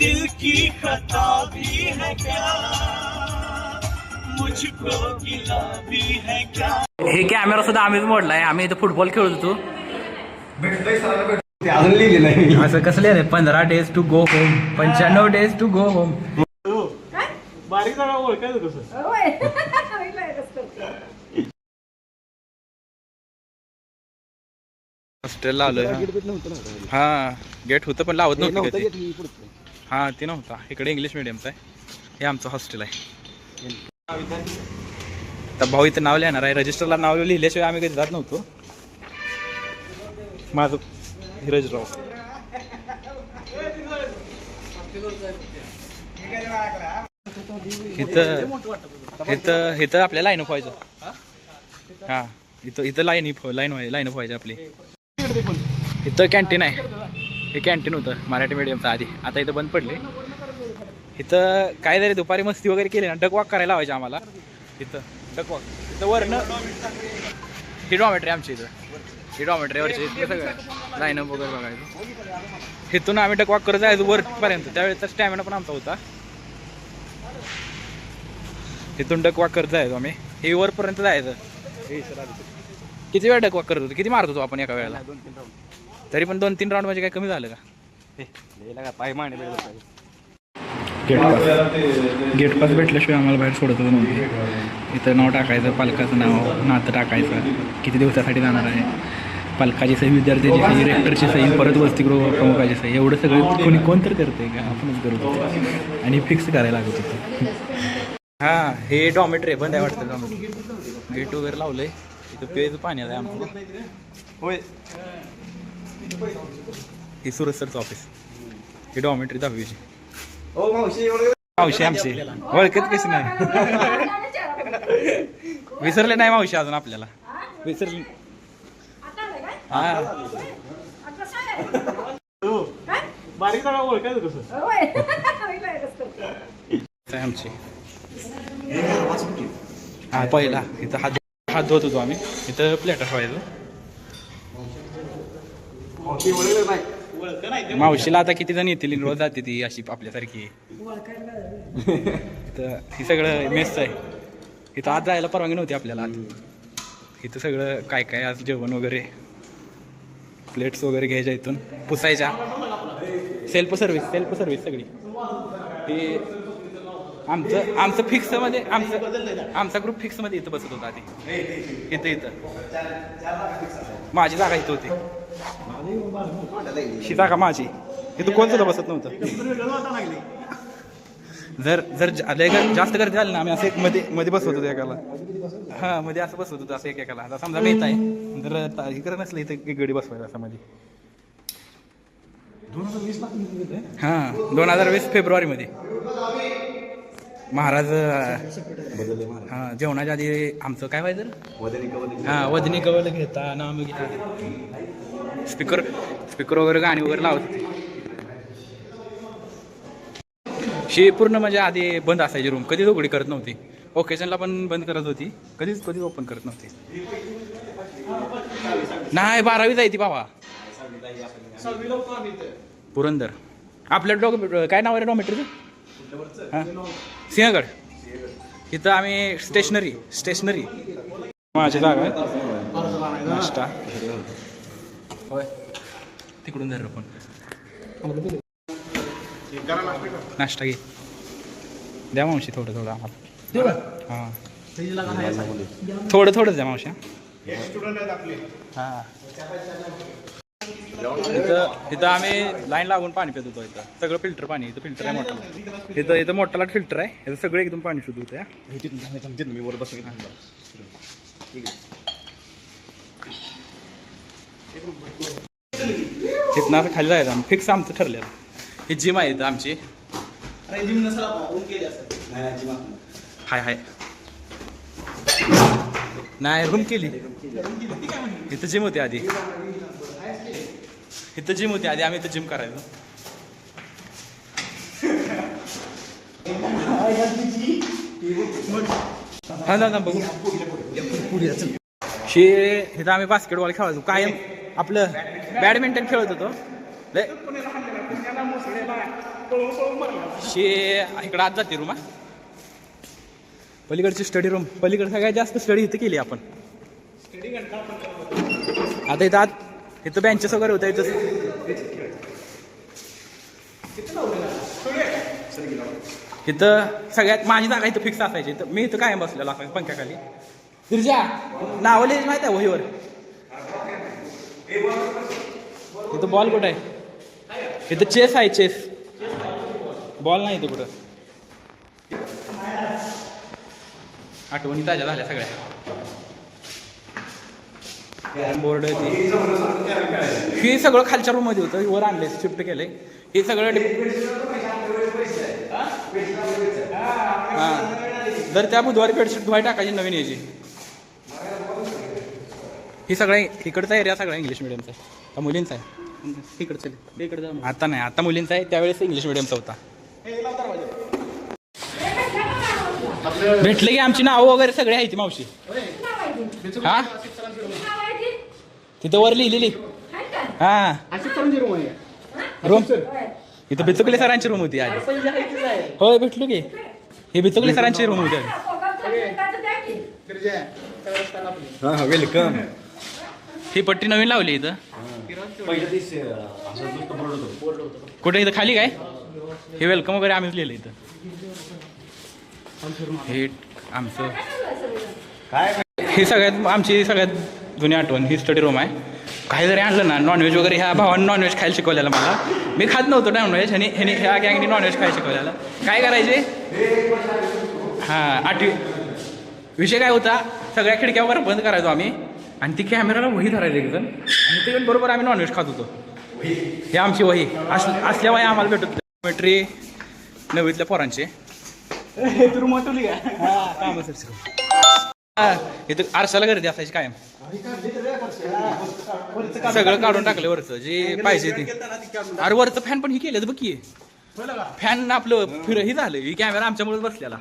दिल की खता भी है क्या, मुझको गिला भी है क्या। हे कॅमेरा सुद्धा आम्हीच मोडलाय. आम्ही इथं फुटबॉल खेळत होतो. अजून लिहिली नाही. असं कसं लिहिलंय 15 days to go home, 95 days to go home. बारीक जरा ओळखायचं कसं. हॉस्टेलला आलोय. हा गेट होतं पण लावत नव्हतं. हा ते नव्हता. इकडे इंग्लिश मिडियमचं आहे. हे आमचं हॉस्टेल आहे. तर भाऊ इथं नाव लिहिणार आहे. रजिस्टरला नाव लिहिल्याशिवाय आम्ही कधी जात नव्हतो. माझं धीरजराव. इथं आपल्या लाईन व्हायचं. हा इथं लाईन व्हायची आपली. इथं कॅन्टीन आहे. हे कॅन्टीन होतं मराठी मीडियमचं आधी. आता इथं बंद पडले. इथं काय तरी दुपारी मस्ती वगैरे केली ना, डकवॉक करायला लावायचे आम्हाला. इथं डकवॉक. इथं वरनं ही डॉमेट्री आमची. ही डॉमेट्रीवरची सगळं लाईनअप वगैरे बघायचं. इथून आम्ही डकवॉक करत जायचो वरपर्यंत. त्यावेळेचा स्टॅमिना पण आमचा होता. इथून डकवॉक करत जायचो आम्ही. हे वरपर्यंत जायचं. किती वेळ डकवॉक करत होतो? किती मारत होतो आपण एका वेळेला? तरी पण 2-3 राऊंड म्हणजे काय कमी झालं का? पाय मांडे गेट पास भेटल्याशिवाय आम्हाला बाहेर सोडत होतं नव्हते. इथं नाव टाकायचं, पालकाचं नाव, नातं टाकायचं, किती दिवसासाठी जाणार आहे, पालकाची सही, विद्यार्थ्याची सही, रेक्टरची सही, परत वसतिगृह प्रमुखाची सही. एवढं सगळं कोण तर करते का? आपणच करत होतो. आणि फिक्स करायला लागत होतं. हां हे डॉमेट्री बंद आहे वाटतं. डॉमेट्री गेट वगैरे लावलंय. इथं प्यायचं पाणी आहे आमचं. होय. हे सुरज सरचं ऑफिस. हे डॉमेट्री 10वीची. ओ मावशी मावशी आमची ओळखत कशी नाही. विसरले नाही मावशी अजून आपल्याला. विसरले. हा बारीक जरा ओळखायचं कसं. आमची. हा पहिला इथं हात धुत होतो आम्ही. इथं प्लेटर ठेवायचो. मावशीला आता किती जण येतील रोज जाते ती अशी आपल्यासारखी. तर ही सगळं मेसचं आहे. इथं आत जायला परवानगी नव्हती आपल्याला. इथं सगळं काय काय आज जेवण वगैरे, प्लेट्स वगैरे घ्यायच्या इथून पुसायच्या. सेल्फ सर्व्हिस सगळी. ही आमचं फिक्समध्ये आमचा ग्रुप फिक्समध्ये इथं बसत होता आधी. इथं माझी जागा इथं होती. ही जागा माझी. इथं कोण सुद्धा बसत नव्हतं. जर जास्त गर्दी झाली ना, आम्ही असं एक मध्ये बसवत होतो एकाला. हा मध्ये असं बसवत होतो असं एकेकाला. आता समजा मी येत आहे जर इकडं नसलं इथं एक गडी बसवायचं असं मध्ये. 2020 2020 फेब्रुवारीमध्ये महाराज. हां जेवणाच्या आधी आमचं काय व्हायचं? हां वदनी कवल घेता नाम घेता. स्पीकर वगैरे गाणी वगैरे लावत होते. शी पूर्ण म्हणजे आधी बंद असायची रूम. कधीच उघडी करत नव्हती. ओकेशनला पण बंद करत होती. कधीच ओपन करत नव्हती. नाही 12वी जायची बाबा. पुरंदर. आपल्या काय नाव आहे डॉमेट्रीचं? हां सिंहगड. इथं आम्ही स्टेशनरी माझी जागा आहे. नाश्ता होय तिकडून धर पण. नाश्ता घे द्या मावशी. थोडं आम्हाला. हां थोडंच द्या मावशी. हां इथं आम्ही लाईन लागून पाणी पित होतो. इथं सगळं फिल्टर पाणी. इथं फिल्टर आहे मोठा. इथं मोठाला फिल्टर आहे. इथं सगळं एकदम पाणी शुद्ध होतं. मी वर बस. इथनं असं खाली जायचं. फिक्स आमचं ठरलेलं. ही जिम आहे इथं आमची. हाय नाही रूम केली. इथं जिम होती आधी. आम्ही इथं जिम करायचो. हा ना बघू. इथं आम्ही बास्केटबॉल खेळायचो कायम. आपलं बॅडमिंटन खेळत होतो. शे इकडं आज जाते रूम हा पलीकडची स्टडी रूम पलीकडे सगळ्यात जास्त स्टडी इथं केली आपण आता इथं इथं बेंचेस वगैरे होत्या इथं इथं सगळ्यात माझी जागा इथं फिक्स असायची इथं मी इथं कायम बसलेलो असायचं पंख्याखाली तिरजा नावं लिहिली माहिती आहे वहीवर इथं बॉल कुठं आहे इथं चेस आहे चेस बॉल नाही इथं कुठं आठवणी ताज्या झाल्या सगळ्या बोर्ड हे सगळं खालच्या रूम मध्ये होतं वर आणले शिफ्ट केले हे सगळं हा जर त्या बुधवारी बेडशीट धुवाय टाकायची नवीन यायची ही सगळं इकडचा एरिया सगळा इंग्लिश मिडियमचा आहे मुलींचा आहे इकडचं आता नाही आता मुलींचा आहे त्यावेळेस इंग्लिश मिडियमचा होता भेटले की आमची नावं वगैरे सगळे आहे ती मावशी हा तिथं वर लिहिलेली हा रूम इथं बिचुकले सरांची रूम होती आज होय भेटलो की हे बिचुकले सरांची रूम होती वेलकम ही पट्टी नवीन लावली इथं कुठे इथं खाली काय हे वेलकम वगैरे आम्हीच लिहिलं इथं हे आमचं ही सगळ्यात जुनी आठवण ही स्टडी रूम आहे काही जरी आणलं ना नॉनव्हेज वगैरे ह्या भावानं नॉनव्हेज खायला शिकवलेलं मला मी खात नव्हतो नॉनव्हेज आणि ह्या गँगने नॉनव्हेज खायला शिकवलेलं काय करायचे हां 8वी विषय काय होता सगळ्या खिडक्या वगैरे बंद करायचो आम्ही आणि ती कॅमेराला वही धरायची एक जण आणि ते बरोबर आम्ही नॉनव्हेज खात होतो हे आमची वही असल्या वही आम्हाला भेटत मेट्री 9वीतल्या पोरांचे इथं आरशाला गर्दी असायची कायम सगळं काढून टाकलं वरचं जे पाहिजे ते अरे वरचं फॅन पण ही केलं बघ की फॅन आपलं ही झालं ही कॅमेरा आमच्यामुळे बसलेला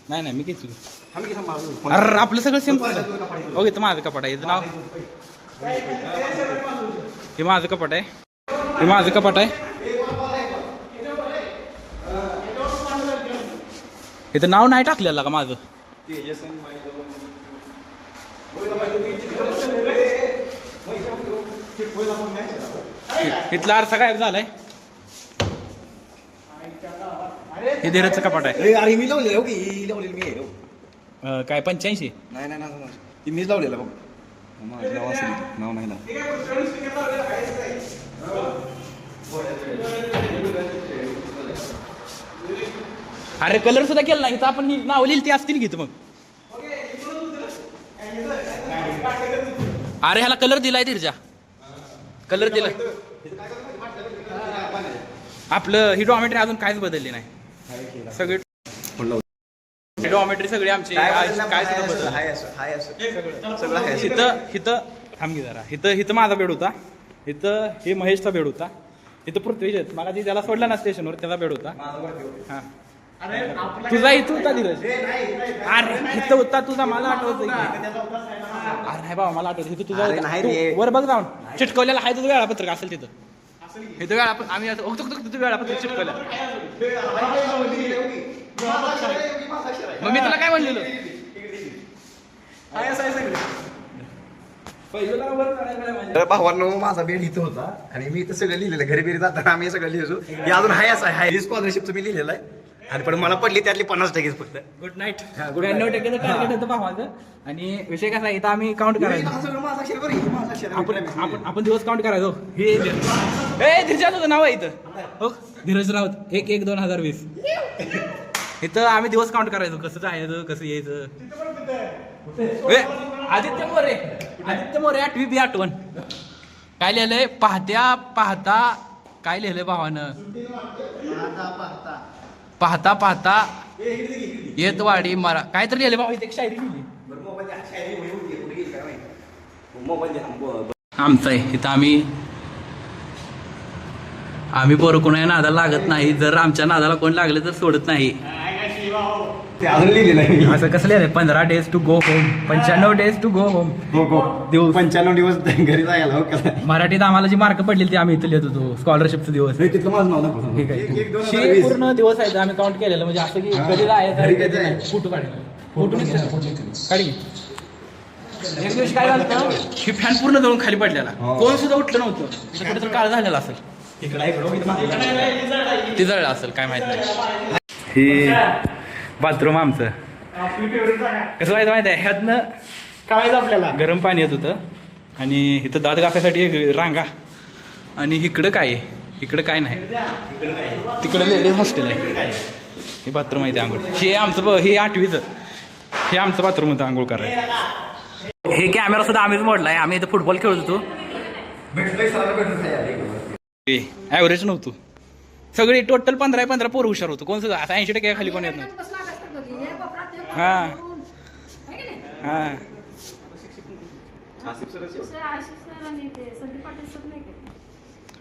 नाही मी घेतो अरे आपलं सगळं सिम्पल ओके तर माझं कपाट आहे इथं नाव हे माझं कपाट आहे इथं नाव नाही टाकलेलं का माझं इथला आरसा गायब झालाय हे धीरजचं कपाट आहे अरे मी लावलेलं मी काय 85 नाही मीच लावलेलं बघ नाव असेल नाव नाही ना अरे कलर सुद्धा केला नाही तर आपण ही नाव लिहिली ती असतील घेतो मग अरे ह्याला कलर दिलाय धीरजा कलर दिलाय आपलं ही डॉमेट्री अजून काहीच बदलली नाही सगळे डॉमेट्री सगळे आमचे काय इथं थांबगी जरा इथं माझा बेड होता इथं हे महेशचा बेड होता इथं पृथ्वीज मला जी त्याला सोडला ना स्टेशनवर त्याचा बेड होता हा तुझा इथं होता धीरज अरे इथं होता तुझा मला आठवत अरे नाही बाबा मला आठवत इथं तुझा वर बघ जाऊन चिटकवलेला आहे तुझं वेळापत्रक असेल तिथं इथं वेळापत्रक आम्ही तुझं वेळापत्रक चिटकवलं मग मी तुला काय म्हणलेलं भावांनो माझा बेड इथं होता आणि मी इथं सगळं लिहिलेलं घरी बिरी जाताना आम्ही सगळं लिहिलो हे अजून हाय स्कॉलरशिपचं मी लिहिलेलं आहे आणि पण मला पडली त्यातली 50% फक्त गुड नाईट 99% टार्गेट होतं भावाचं आणि विषय कसा इथं आम्ही काउंट करायचो आपण दिवस काउंट करायचो हे धीरजात होतं नाव आहे इथं हो धीरज राऊत 1/1/2020 इथं आम्ही दिवस काउंट करायचो कसं जायचं कसं यायचं आदित्य मोरे 8वी बी आठवण काय लिहिलंय पाहता काय लिहिलंय भावानं पाहता येत वाडी मारा काय तर लिहिलंय भावा इथे एक शायरी लिहिली आमचं आहे इथं आम्ही पोरं कोणा नादाला लागत नाही जर आमच्या नादाला कोण लागलं तर सोडत नाही ते अजून लिहिलेलं आहे मी. असं कसं लिहिलंय 15 days to go home 95 days to go home हो दिवस 95 दिवस घरी जायला हो का मराठीत आम्हाला जी मार्क पडली ती आम्ही इथं लिहित होतो स्कॉलरशिपचा दिवस नाही, तिथलं माझं नाव दाखव. ठीक आहे. एक- 1 2020. पूर्ण दिवस आहे आम्ही काउंट केलेलं म्हणजे असं की कधी घरी जायचं कधी जायचं? फोटो काढायला फोटो काढी एक दिवशी काय झालं की फॅन पूर्ण जळून खाली पडलेला हो. कोण सुद्धा उठलं नव्हतं कुठे तर काळ झालेला असेल ती जळलं असेल काय माहित नाही. ही बाथरूम आमचं कसं व्हायचं माहिती आहे ह्यातनं काय आपल्याला गरम पाणी येत होतं आणि इथं दात घासायसाठी एक रांगा आणि इकडं काय आहे इकडं काय नाही तिकडं लेडीज हॉस्टेल आहे हे बाथरूम आहे ते आंघोळ हे आमचं हे 8वीचं हे आमचं बाथरूम होतं आंघोळ करायचं. हे कॅमेरा सुद्धा आम्हीच मोडलाय. आम्ही इथं फुटबॉल खेळत होतो. भेटलंय सरांना भेटून खायला एक. ॲव्हरेज नव्हतं सगळे टोटल 15 पोरं हुशार होतं कोण सुद्धा 80% खाली कोण येत नव्हतं. हां हां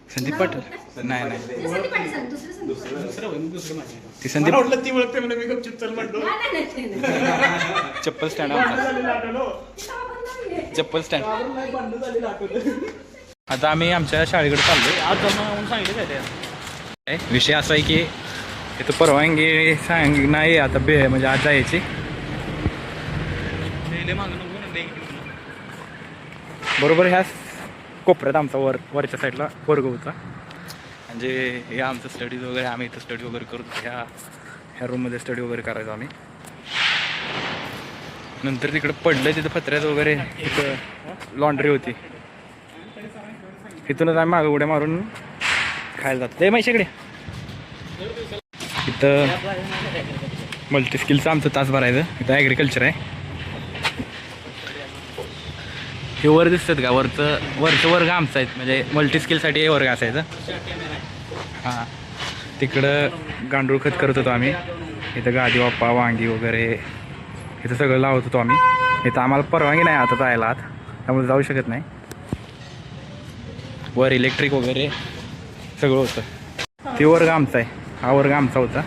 संदीप पाटील नाही नाही ती संदीप वाटलं ती ओळखते म्हणजे मी गपचिप चल म्हणतो चप्पल स्टँड चप्पल स्टँड आता आम्ही आमच्या शाळेकडे चाललोय. आज जाऊन सांगितलं काय विषय असा आहे की इथं परवानगी नाही आता म्हणजे आज जायची बरोबर ह्या कोपऱ्यात आमचा वरच्या साईडला वर्ग होता म्हणजे हे आमचं स्टडीज वगैरे आम्ही इथं स्टडी वगैरे करतो ह्या रूममध्ये स्टडी वगैरे करायचो आम्ही. नंतर तिकडं पडलं तिथं पत्र्यात वगैरे तिथं लॉन्ड्री होती इथूनच आम्ही मागं उड्या मारून खायला जातो ते माहिती इकडे इथं मल्टी स्किलचं आमचं तास भरायचं इथं ॲग्रिकल्चर आहे. हे वर दिसतात का वरचं वर्ग आमचं आहेत म्हणजे मल्टी स्किलसाठी हे वर्ग असायचं. हां तिकडं गांडूळ खत करत होतो आम्ही इथं गादी वाप्पा वांगी वगैरे इथं सगळं लावत होतो आम्ही. इथं आम्हाला परवानगी नाही आता जायला आत त्यामुळे जाऊ शकत नाही. वर इलेक्ट्रिक वगैरे सगळं होतं ते वर्ग आमचा आहे हा वर्ग आमचा होता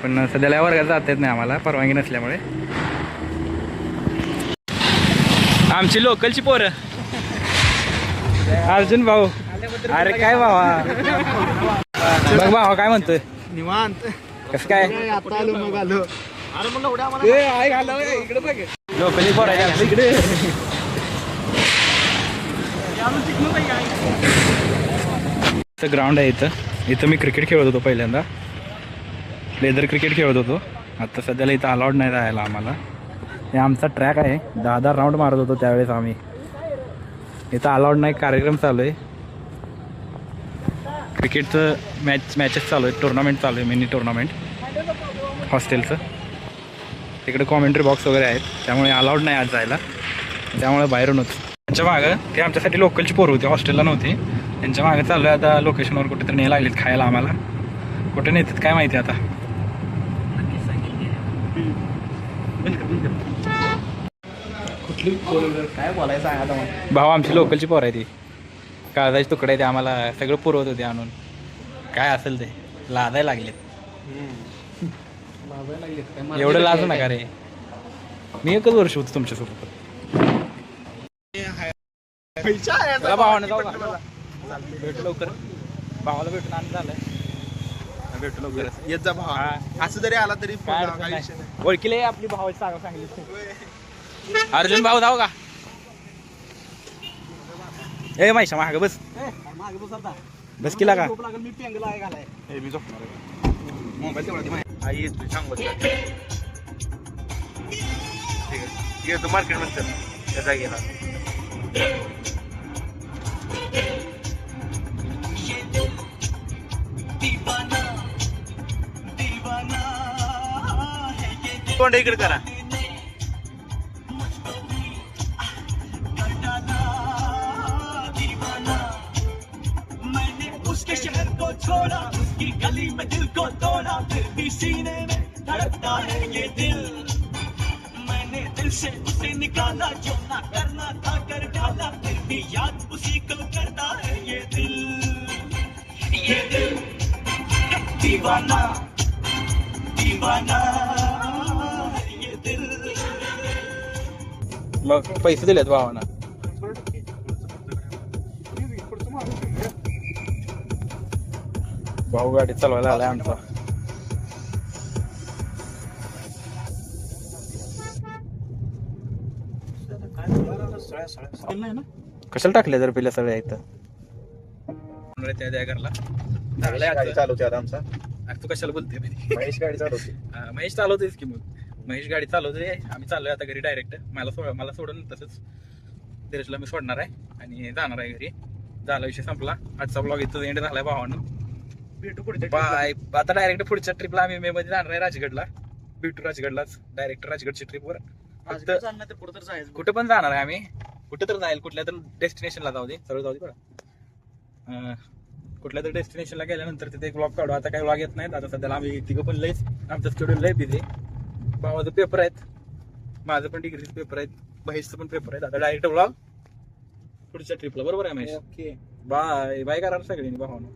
पण सध्याला या वर्गात जाता येत नाही आम्हाला परवानगी नसल्यामुळे. आमची लोकलची पोरं अर्जुन भाऊ अरे काय भावा बघ भावा काय म्हणतोय निवांत कसं काय आता आलो मग आलो अरे म्हणलं उड्या आम्हाला इकडे बघ लोकली पोरं आहे आमच्या इकडे. इथं ग्राउंड आहे इथं मी क्रिकेट खेळत होतो पहिल्यांदा लेदर क्रिकेट खेळत होतो. आता सध्याला इथं अलाउड नाही जायला आम्हाला. हे आमचा ट्रॅक आहे 10 राऊंड मारत होतो त्यावेळेस आम्ही इथं अलाउड नाही कार्यक्रम चालू आहे क्रिकेटचं मॅचेस चालू आहे टुर्नामेंट चालू आहे मिनी टुर्नामेंट हॉस्टेलचं. तिकडे कॉमेंट्री बॉक्स वगैरे आहेत त्यामुळे अलाउड नाही आज जायला त्यामुळे बाहेरून होतं. त्यांच्या मागं ते आमच्यासाठी लोकलची पोरं होती हॉस्टेलला नव्हती त्यांच्या मागं चालू आहे आता लोकेशनवर कुठेतरी नाही लागलीत खायला आम्हाला कुठे नेतात काय माहिती आता. कुठली काय बोलायचं आहे आता भाऊ आमची लोकलची पोरं आहे ती काळजाची तुकडे ते आम्हाला सगळं पुरवत होते आणून काय असेल ते लादायला लागलेत. एवढं लाजू नका रे मी 1 वर्ष होतो तुमच्यासोबत. भावानं जाऊ का भेटू लवकर भावाला भेटून आनंद झालाय भेटू लवकर येत जा भावा असं जरी आला तरी ओळखीले आपली भावाची सांगितली अर्जुन भाऊ जाऊ का ए माहिशा माग बस बस केला का मी पेंगला आहे घालाय मी झोपणार मोबाईल तेवढा आई येतो सांगू ठीक आहे येतो मार्केट मध्ये त्याचा गेला तोंड इकडे करा उसके शहर को छोड़ा उसकी गली में दिल को तोड़ा फिर भी सीने में धड़कता है ये दिल मैंने दिल से उसे निकाला जो ना करना था कर डाला फिर भी याद उसी को करता है ये दिल दीवाना दीवाना मग पैसे दिलेत भावाना. भाऊ गाडी चालवायला आलाय आमचा. कशाला टाकले जर पहिल्या सगळ्या इथं त्या घरला गाडी चालवते आता आमचा. तू कशाला बोलते महेश गाडी चालवते. महेश चालवतेस की मग. महेश गाडी चालवते. आम्ही चाललोय आता घरी डायरेक्ट. मला सोडून तसंच धीरजला मी सोडणार आहे आणि जाणार आहे घरी. झाला विषय संपला. आजचा ब्लॉग इथं एंड झालाय भावानं. भेटू पुढे बाय. आता डायरेक्ट पुढच्या ट्रिपला आम्ही मे मध्ये जाणार आहे राजगडला. भेटू राजगडलाच. डायरेक्ट राजगडच्या ट्रिपवर. चालणार ते पुढे तर जायचं. कुठे पण जाणार आहे आम्ही. कुठे तर जाईल. कुठल्या तर डेस्टिनेशनला जाऊ दे. सरळ जाऊ दे बघा. कुठल्या तर डेस्टिनेशनला गेल्यानंतर तिथे एक व्लॉग काढू. आता काही व्लॉग येत नाहीत. आता सध्याला आम्ही तिघं पण लयच आमचं शेड्यूल लय बिझी. भावाचं पेपर आहेत. माझं पण डिग्रीचे पेपर आहेत. महेशचं पण पेपर आहेत. आता डायरेक्ट व्लॉग पुढच्या ट्रिपला. बरोबर आहे महेश. ओके बाय बाय करा सगळ्यांनी भावानं.